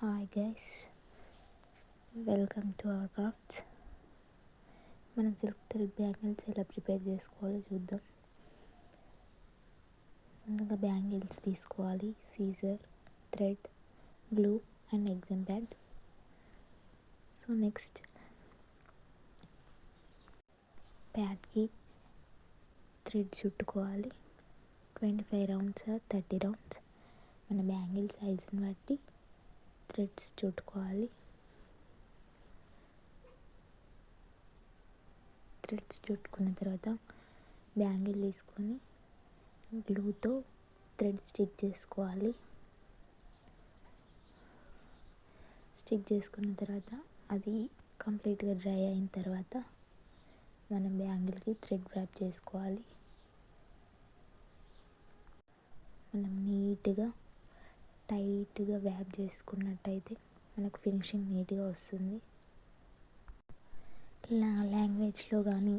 Hi guys, welcome to our crafts. మనం silk thread bangles ఎలా prepare చేసుకోవాలో చూద్దాం. ముందుగా బ్యాంగిల్స్ తీసుకోవాలి. Scissor, thread, glue and exam pad. So next ప్యాడ్కి థ్రెడ్ చుట్టుకోవాలి. 25 రౌండ్స్ 30 రౌండ్స్ మన బ్యాంగిల్ సైజుని బట్టి థ్రెడ్స్ చుట్టుకోవాలి. థ్రెడ్స్ చుట్టుకున్న తర్వాత బ్యాంగిల్ తీసుకొని గ్లూతో థ్రెడ్ స్టిక్ చేసుకోవాలి. స్టిక్ చేసుకున్న తర్వాత అది కంప్లీట్గా డ్రై అయిన తర్వాత మనం బ్యాంగిల్కి థ్రెడ్ ర్యాప్ చేసుకోవాలి. మనం నీట్గా టైట్గా ర్యాప్ చేసుకున్నట్టయితే మనకు ఫినిషింగ్ నీట్గా వస్తుంది. లాంగ్వేజ్లో కానీ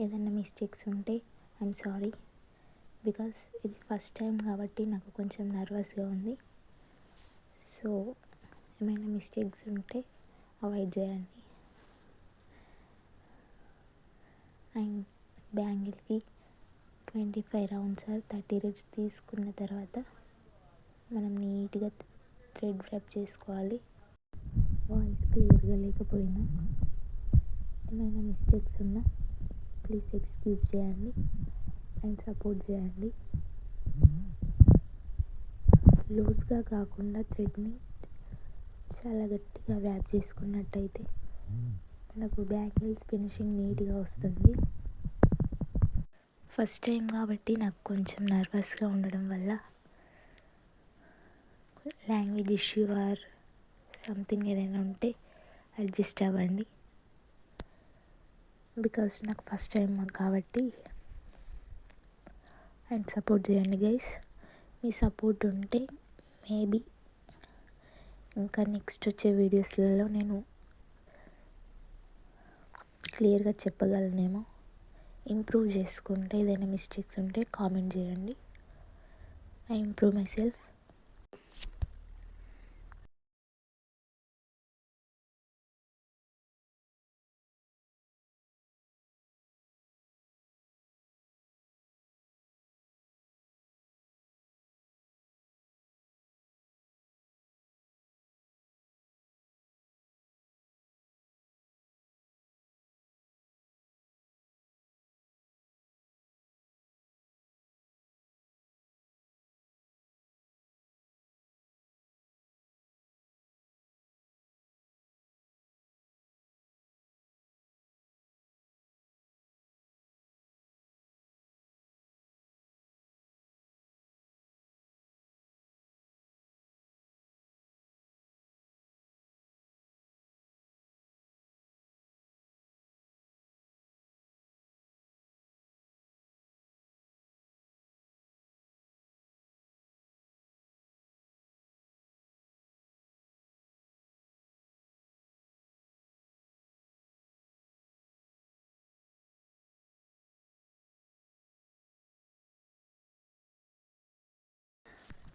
ఏదైనా మిస్టేక్స్ ఉంటే ఐఎమ్ సారీ, బికాస్ ఇది ఫస్ట్ టైం కాబట్టి నాకు కొంచెం నర్వస్గా ఉంది. సో ఏమైనా మిస్టేక్స్ ఉంటే అవాయిడ్ చేయండి. అండ్ బ్యాంగిల్కి 25 రౌండ్స్ 30 థ్రెడ్స్ తీసుకున్న తర్వాత మనం నీట్గా థ్రెడ్ ర్యాప్ చేసుకోవాలి. వాయిస్ క్లియర్గా లేకపోయినా ఏమైనా మిస్టేక్స్ ఉన్నా ప్లీజ్ ఎక్స్క్యూజ్ చేయండి అండ్ సపోర్ట్ చేయండి. లూజ్గా కాకుండా థ్రెడ్ని చాలా గట్టిగా ర్యాప్ చేసుకున్నట్టయితే మనకు బ్యాంగిల్స్ ఫినిషింగ్ నీట్గా వస్తుంది. ఫస్ట్ టైం కాబట్టి నాకు కొంచెం నర్వస్గా ఉండడం వల్ల లాంగ్వేజ్ ఇష్యూ ఆర్ సంథింగ్ ఏదైనా ఉంటే అడ్జస్ట్ అవ్వండి. బికాస్ నాకు ఫస్ట్ టైం కాబట్టి అండ్ సపోర్ట్ చేయండి గైస్. మీ సపోర్ట్ ఉంటే మేబీ ఇంకా నెక్స్ట్ వచ్చే వీడియోస్లలో నేను క్లియర్గా చెప్పగలనేమో. ఇంప్రూవ్ చేసుకుంటే ఏదైనా మిస్టేక్స్ ఉంటే కామెంట్ చేయండి. I improve my self.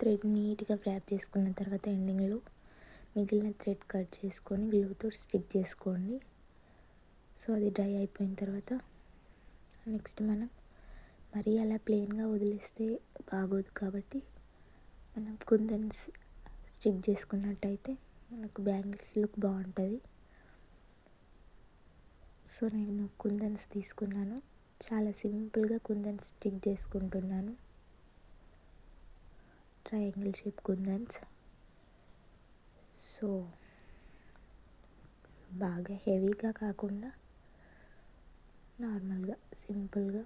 Thread నీట్గా ర్యాప్ చేసుకున్న తర్వాత ఎండింగ్లో మిగిలిన థ్రెడ్ కట్ చేసుకొని గ్లూతో స్టిక్ చేసుకోండి. సో అది డ్రై అయిపోయిన తర్వాత నెక్స్ట్ మనం మరీ అలా ప్లెయిన్గా వదిలేస్తే బాగోదు కాబట్టి మనం కుందన్స్ స్టిక్ చేసుకున్నట్టయితే మనకు బ్యాంగిల్స్ లుక్ బాగుంటుంది. సో నేను కుందన్స్ తీసుకున్నాను. చాలా సింపుల్గా కుందన్స్ స్టిక్ చేసుకుంటున్నాను. ట్రయాంగిల్ షేప్ కుందన్స్. సో బాగా హెవీగా కాకుండా నార్మల్గా సింపుల్గా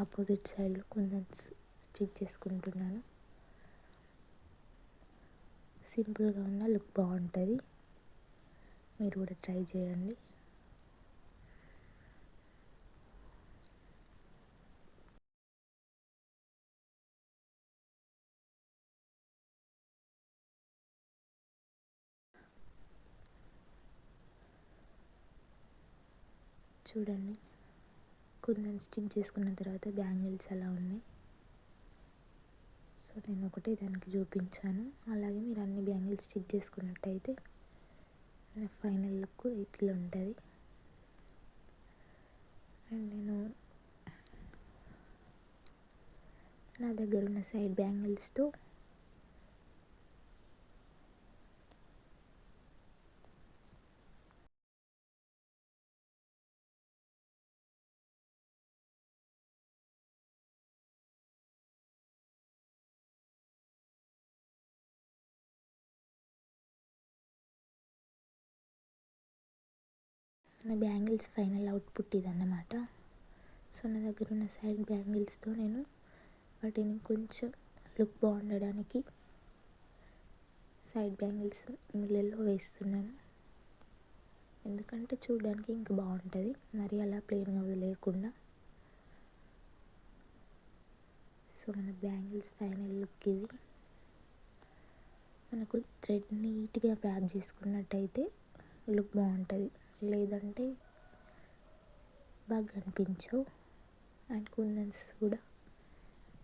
ఆపోజిట్ సైడ్లో కుందన్స్ స్టిచ్ చేసుకుంటున్నాను. సింపుల్గా ఉన్న లుక్ బాగుంటుంది. మీరు కూడా ట్రై చేయండి. చూడండి, కుందన్ స్టిక్ చేసుకున్న తర్వాత బ్యాంగిల్స్ అలా ఉన్నాయి. సో నేను ఒకటే దానికి చూపించాను. అలాగే మీరు అన్ని బ్యాంగిల్స్ స్టిచ్ చేసుకున్నట్టయితే ఫైనల్ లుక్ ఇట్లా ఉంటుంది. అండ్ నేను నా దగ్గర ఉన్న సైడ్ బ్యాంగిల్స్తో నా బ్యాంగిల్స్ ఫైనల్ అవుట్పుట్ ఇదన్నమాట. సో నా దగ్గర ఉన్న సైడ్ బ్యాంగిల్స్తో నేను వాటిని కొంచెం లుక్ బాగుండడానికి సైడ్ బ్యాంగిల్స్ మిడిల్లో వేస్తున్నాను. ఎందుకంటే చూడడానికి ఇంకా బాగుంటుంది, మరి అలా ప్లెయిన్గా వదిలేయకుండా. సో మన బ్యాంగిల్స్ ఫైనల్ లుక్ ఇది. మనకు థ్రెడ్ నీట్గా ర్యాప్ చేసుకున్నట్టయితే లుక్ బాగుంటుంది, లేదంటే బాగా కనిపించవు. అండ్ కుందన్స్ కూడా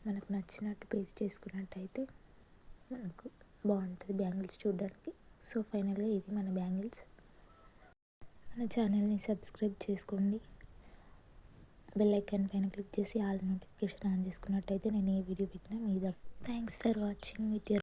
మనకు నచ్చినట్టు పేస్ట్ చేసుకున్నట్టయితే మనకు బాగుంటుంది బ్యాంగిల్స్ చూడడానికి. సో ఫైనల్గా ఇది మన బ్యాంగిల్స్. మన ఛానల్ని సబ్స్క్రైబ్ చేసుకోండి, బెల్ ఐకాన్ పైన క్లిక్ చేసి ఆల్ నోటిఫికేషన్ ఆన్ చేసుకున్నట్టయితే నేను ఏ వీడియో పెట్టినా మీద. Thanks for watching with your